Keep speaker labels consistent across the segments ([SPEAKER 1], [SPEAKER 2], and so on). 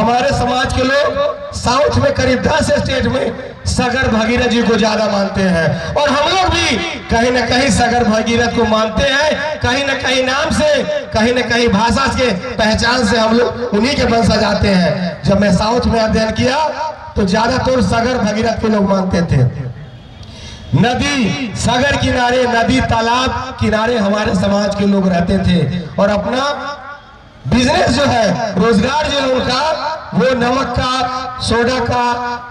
[SPEAKER 1] हमारे समाज के लोग साउथ में करीब 10 स्टेट में सागर भगीरथ जी को ज्यादा मानते हैं, और हम लोग भी कहीं न कहीं सागर भगीरथ को मानते हैं। कहीं न कहीं नाम से, कहीं न कहीं भाषा के पहचान से हम लोग उन्हीं के वंशज आते हैं। जब मैं साउथ में अध्ययन किया तो ज्यादातर सागर भगीरथ के लोग मानते थे। नदी, सागर किनारे, नदी तालाब किनारे हमारे समाज के लोग रहते थे, और अपना बिजनेस जो है, रोजगार जो है उनका, वो नमक का, सोडा का,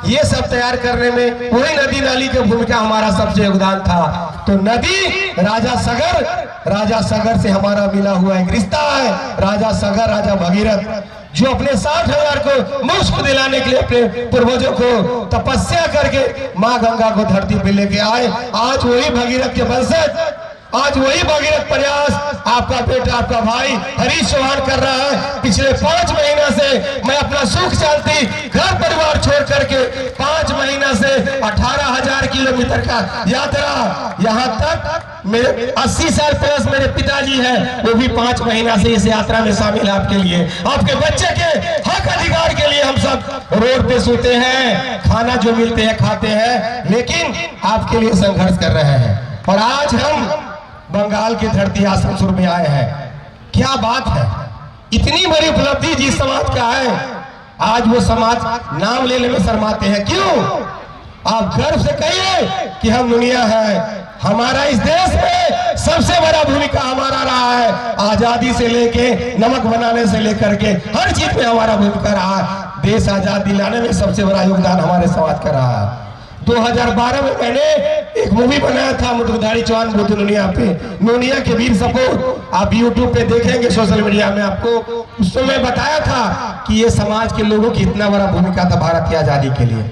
[SPEAKER 1] ये सब तैयार करने में वही नदी नाली की भूमिका हमारा सबसे योगदान था। तो नदी, राजा सगर से हमारा मिला हुआ एक रिश्ता है। राजा सगर, राजा भगीरथ जो अपने 60,000 को मुफ्त दिलाने के लिए अपने पूर्वजों को तपस्या करके माँ गंगा को धरती पे लेके आए। आज वही भगीरथ के वंशज, आज वही भगीरथ प्रयास आपका बेटा, आपका भाई हरीश चौहान कर रहा है। पिछले 5 महीना से मैं अपना सुख शांति घर परिवार छोड़ करके 5 महीना से 18,000 किलोमीटर का यात्रा, यहाँ तक मेरे 80 साल प्लस मेरे पिताजी हैं, वो भी 5 महीना से इस यात्रा में शामिल है। आपके लिए, आपके बच्चे के हक अधिकार के लिए हम सब रोड पे सोते हैं, खाना जो मिलते हैं खाते हैं, लेकिन आपके लिए संघर्ष कर रहे हैं। और आज हम बंगाल की धरती आसनसोल में आए हैं। क्या बात है, इतनी बड़ी उपलब्धि जिस समाज का है, आज वो समाज नाम लेने में शर्माते हैं। क्यों? आप गर्व से कहिए कि हम दुनिया है। हमारा इस देश में सबसे बड़ा भूमिका हमारा रहा है। आजादी से लेके नमक बनाने से लेकर के हर चीज में हमारा भूमिका रहा है। देश आजाद दिलाने में सबसे बड़ा योगदान हमारे समाज का रहा है। 2012 में मैंने एक मूवी बनाया था मुटुकधारी चौहान बुद्ध नूनिया पे, नूनिया के वीर सपूत। आप YouTube पे देखेंगे, सोशल मीडिया में आपको उस समय बताया था कि ये समाज के लोगों की इतना बड़ा भूमिका था भारत की आजादी के लिए।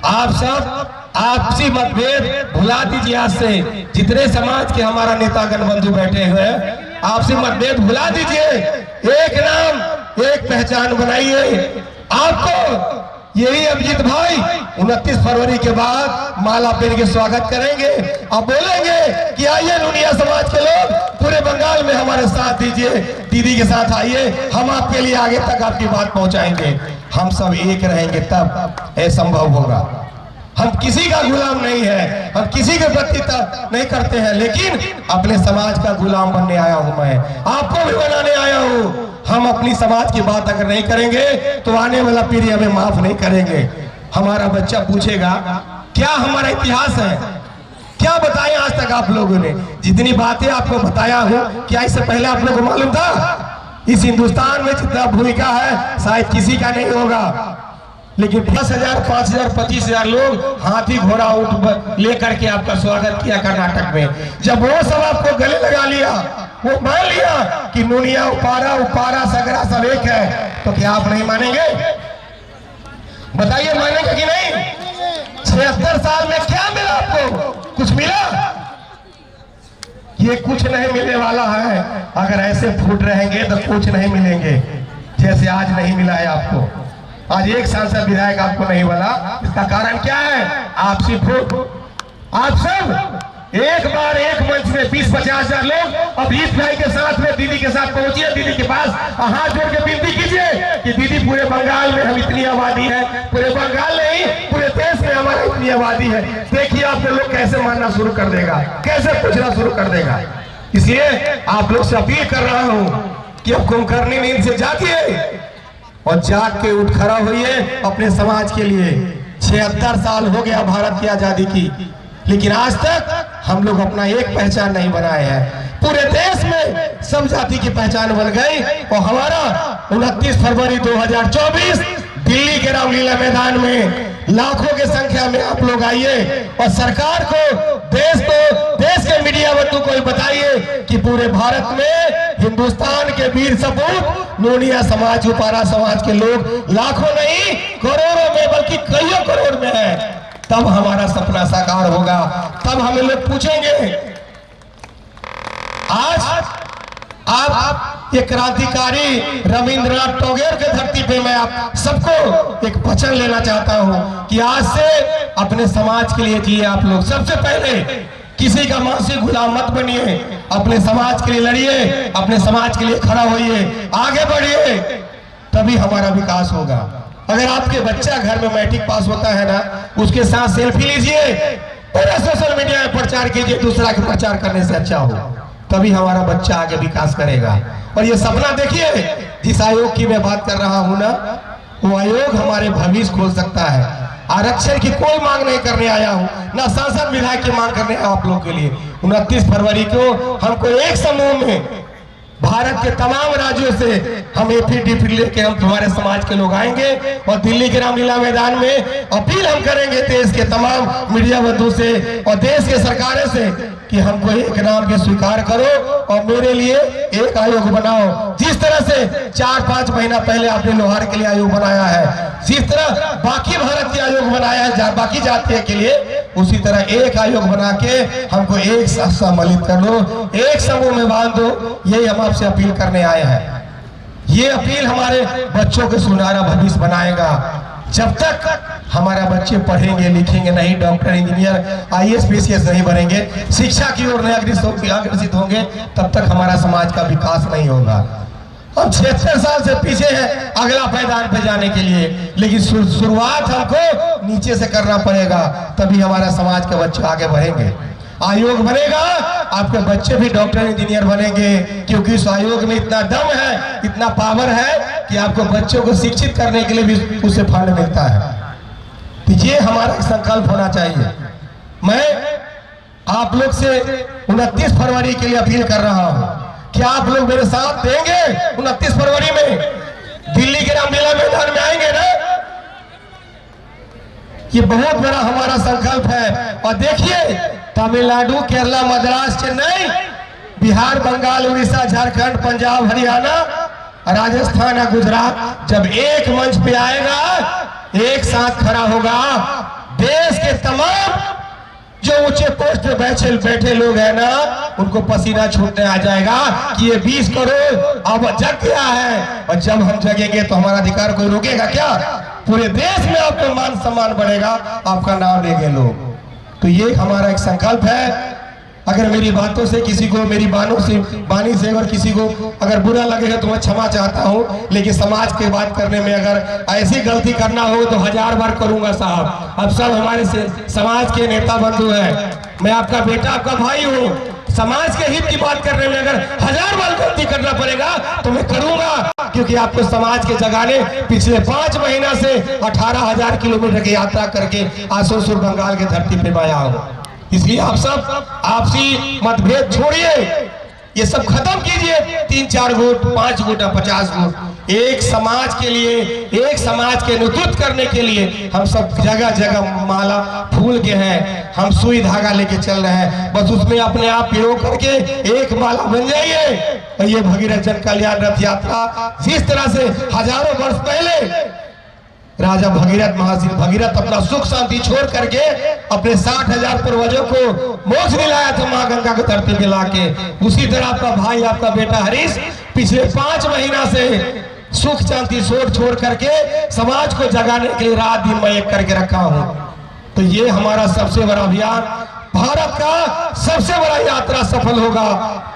[SPEAKER 1] आप सब आपसी मतभेद भुला दीजिए। आज से जितने समाज के हमारा नेता गण बंधु बैठे हुए हैं, आपसी मतभेद भुला दीजिए। एक नाम, एक पहचान बनाइए। आपको यही अभिजीत भाई 29 फरवरी के बाद माला पहन के स्वागत करेंगे। अब बोलेंगे कि आइए नूनिया समाज के लोग पूरे बंगाल में हमारे साथ दीजिए, दीदी के साथ आइए, हम आपके लिए आगे तक आपकी बात पहुंचाएंगे। हम सब एक रहेंगे तब यह संभव होगा। हम किसी का गुलाम नहीं है, हम किसी के प्रति नहीं करते हैं, लेकिन अपने समाज का गुलाम बनने आया हूं मैं, आपको भी बनाने आया हूं। हम अपनी समाज की बात अगर नहीं करेंगे तो आने वाला पीढ़ी हमें माफ नहीं करेंगे। हमारा बच्चा पूछेगा क्या हमारा इतिहास है, क्या बताएं आज तक आप लोगों ने। जितनी बातें आपको बताया हूं, क्या इससे पहले आप लोगों को मालूम था? इस हिंदुस्तान में जितना भूमिका है शायद किसी का नहीं होगा, लेकिन 10,000, 5,000, 25,000 लोग हाथी घोड़ा ऊंट लेकर के आपका स्वागत किया कर्नाटक में। जब वो सब आपको गले लगा लिया, वो मान लिया कि नूनिया, उपारा, सगरा सब एक है, तो क्या आप नहीं मानेंगे? बताइए, मानेंगे कि नहीं? 76 साल में क्या मिला आपको? कुछ मिला? ये कुछ नहीं मिलने वाला है। अगर ऐसे फूट रहेंगे तो कुछ नहीं मिलेंगे, जैसे आज नहीं मिला है आपको। आज एक सांसद विधायक आपको नहीं बोला, इसका कारण क्या है? आपसी फूट। आप सब एक बार एक मंच में 20-50 हजार लोग अब इस भाई के साथ में दीदी के साथ पहुंचिए, दीदी के पास हाथ जोड़ के विनती कीजिए कि दीदी पूरे बंगाल में हम इतनी आबादी है, पूरे बंगाल नहीं पूरे देश में हमारी इतनी आबादी है। देखिए आपके लोग कैसे मानना शुरू कर देगा, कैसे पूछना शुरू कर देगा। इसलिए आप लोग से अपील कर रहा हूं कि अब कुंभकर्णी नींद से जागिए और जाग के उठ खड़ा होइए अपने समाज के लिए। 76 साल हो गया भारत की आजादी की, लेकिन आज तक हम लोग अपना एक पहचान नहीं बनाए हैं। पूरे देश में सब जाति की पहचान बन गई, और हमारा 29 फरवरी 2024 दिल्ली के रामलीला मैदान में लाखों की संख्या में आप लोग आइए और सरकार को, देश के मीडिया बंधु को बताइए कि पूरे भारत में हिंदुस्तान के वीर सपूत नूनिया समाज, उपारा समाज के लोग लाखों नहीं करोड़ों में, बल्कि कईयों करोड़ में है। तब हमारा सपना साकार होगा, तब हमें लोग पूछेंगे। आज आप ये क्रांतिकारी रविंद्रनाथ टैगोर के धरती पे मैं आप सबको एक वचन लेना चाहता हूं कि आज से अपने समाज के लिए जिए आप लोग। सबसे पहले किसी का मानसिक गुलाम मत बनिए, अपने समाज के लिए लड़िए, अपने समाज के लिए खड़ा होइए, आगे बढ़िए। तभी हमारा विकास होगा। अगर आपके बच्चा घर में मैट्रिक पास होता है ना, उसके साथ सेल्फी लीजिए, पूरा सोशल मीडिया में प्रचार कीजिए, दूसरा के प्रचार करने से अच्छा हो, तभी हमारा बच्चा आगे विकास करेगा। और ये सपना देखिए, जिस आयोग की मैं बात कर रहा हूं ना, वो आयोग हमारे भविष्य खोल सकता है। आरक्षण की कोई मांग नहीं करने आया हूं, ना सांसद विधायक की मांग करने आप लोग के लिए। 29 फरवरी को हमको एक समूह में भारत के तमाम राज्यों से हम एफिडेविट लेके हम तुम्हारे समाज के लोग आएंगे और दिल्ली के रामलीला मैदान में अपील हम करेंगे देश के तमाम मीडिया बंधु से और देश के सरकारों से कि हमको एक नाम के स्वीकार करो और मेरे लिए एक आयोग बनाओ। जिस तरह से 4-5 महीना पहले आपने लोहार के लिए आयोग बनाया है, जिस तरह बाकी भारत के आयोग बनाया है बाकी जातियों के लिए, उसी तरह एक आयोग बना के हमको एक साथ सम्मिलित कर लो, एक समूह में बांध दो। यही हम आपसे अपील करने आए हैं। ये अपील हमारे बच्चों के सुनहरा भविष्य बनाएगा। जब तक हमारा बच्चे पढ़ेंगे लिखेंगे नहीं, डॉक्टर इंजीनियर IAS PCS नहीं बनेंगे, शिक्षा की ओर नहीं अग्रसित होंगे, तब तक हमारा समाज का विकास नहीं होगा। हम 76 साल से पीछे हैं अगला पायदान पे जाने के लिए, लेकिन शुरुआत हमको नीचे से करना पड़ेगा, तभी हमारा समाज के बच्चे आगे बढ़ेंगे। आयोग बनेगा, आपके बच्चे भी डॉक्टर इंजीनियर बनेंगे, क्योंकि इस आयोग में इतना दम है, इतना पावर है कि आपको बच्चों को शिक्षित करने के लिए भी उसे फंड मिलता है। तो ये हमारा संकल्प होना चाहिए। मैं आप लोग से 29 फरवरी के लिए अपील कर रहा हूं, क्या आप लोग मेरे साथ देंगे? 29 फरवरी में दिल्ली के रामलीला मैदान में आएंगे ना? ये बहुत बड़ा हमारा संकल्प है। और देखिए, तमिलनाडु, केरला, मद्रास, चेन्नई, बिहार, बंगाल, उड़ीसा, झारखंड, पंजाब, हरियाणा, राजस्थान, गुजरात जब एक मंच पे आएगा, एक साथ खड़ा होगा, देश के तमाम जो ऊंचे पोस्ट पे बैठे लोग हैं ना, उनको पसीना छूटने आ जाएगा कि ये 20 करोड़ अब जग गया है। और जब हम जगेंगे तो हमारा अधिकार कोई रोकेगा क्या? पूरे देश में आपका मान सम्मान बढ़ेगा, आपका नाम लेंगे लोग। तो ये हमारा एक संकल्प है। अगर मेरी बातों से किसी को, मेरी बानी से अगर किसी को अगर बुरा लगेगा तो मैं क्षमा चाहता हूँ, लेकिन समाज की बात करने में अगर ऐसी गलती करना हो तो 1000 बार करूंगा साहब। अब सब हमारे से समाज के नेता बंधु हैं, मैं आपका बेटा, आपका भाई हूँ। समाज के हित की बात करने में अगर 1000 बार गलती करना पड़ेगा तो मैं करूंगा, क्योंकि आपको समाज के जगाने पिछले 5 महीना से 18,000 किलोमीटर की यात्रा करके आसनसोल बंगाल के धरती पे आया हूँ। इसलिए आप सब आपसी मतभेद छोड़िए, ये सब खत्म कीजिए। 3-4 वोट, 5 वोट, 50 वोट, एक समाज के लिए, एक समाज के नेतृत्व करने के लिए हम सब जगह जगह माला फूल के हैं, हम सुई धागा लेके चल रहे हैं। बस उसमें अपने आप पिरो करके एक माला बन जाइए। और ये भगीरथ जन कल्याण रथ यात्रा, जिस तरह से हजारों वर्ष पहले राजा भगीरथ, महर्षि भगीरथ अपना सुख शांति छोड़ करके अपने 60,000 पूर्वजों को मोक्ष दिलाया था मां गंगा को धरती पे लाके, उसी तरह आपका भाई, आपका बेटा हरीश पिछले 5 महीना से सुख शांति छोड़ करके समाज को जगाने के लिए रात दिन मैं एक करके रखा हूं। तो ये हमारा सबसे बड़ा अभियान, भारत का सबसे बड़ा यात्रा सफल होगा।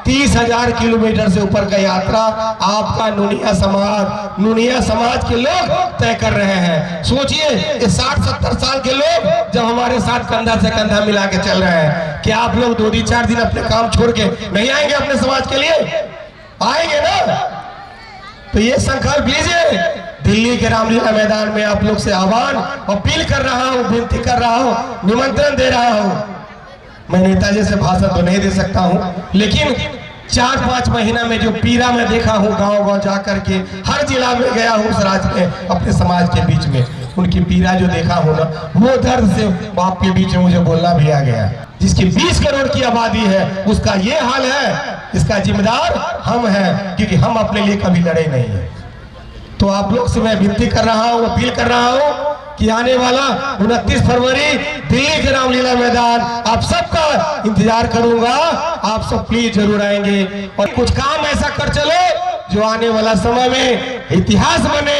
[SPEAKER 1] 30,000 किलोमीटर से ऊपर का यात्रा आपका नुनिया समाज के लोग तय कर रहे हैं। सोचिए, ये 60-70 साल के लोग जब हमारे साथ कंधा से कंधा मिला के चल रहे हैं, क्या आप लोग 2-4 दिन अपने काम छोड़ के नहीं आएंगे अपने समाज के लिए? आएंगे ना? तो ये संकल्प लीजिए। दिल्ली के रामलीला मैदान में आप लोग से आह्वान, अपील कर रहा हूँ, विनती कर रहा हूँ, निमंत्रण दे रहा हूँ। मैं नेताजी से भाषण तो नहीं दे सकता हूँ, लेकिन 4-5 महीना में जो पीड़ा में देखा हूँ, गांव-गांव जा करके हर जिला में गया हूँ उस राज्य में, अपने समाज के बीच में उनकी पीड़ा जो देखा हूँ ना, वो दर्द से आपके बीच में मुझे बोलना भी आ गया। जिसकी 20 करोड़ की आबादी है, उसका ये हाल है, इसका जिम्मेदार हम हैं, क्योंकि हम अपने लिए कभी लड़े नहीं है। तो आप लोग से मैं विनती कर रहा हूँ, अपील कर रहा हूँ कि आने वाला 29 फरवरी दिल्ली के रामलीला मैदान आप सबका इंतजार करूंगा। आप सब प्लीज जरूर आएंगे और कुछ काम ऐसा कर चलो जो आने वाला समय में इतिहास बने,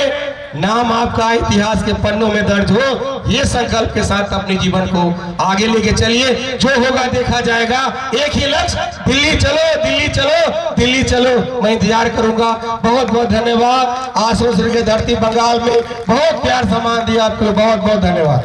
[SPEAKER 1] नाम आपका इतिहास के पन्नों में दर्ज हो, ये संकल्प के साथ अपने जीवन को आगे लेके चलिए। जो होगा देखा जाएगा। एक ही लक्ष्य, दिल्ली चलो, दिल्ली चलो, दिल्ली चलो। मैं इंतजार करूंगा। बहुत बहुत धन्यवाद। आसोसर के धरती बंगाल में बहुत प्यार सम्मान दिया आपको। बहुत बहुत धन्यवाद।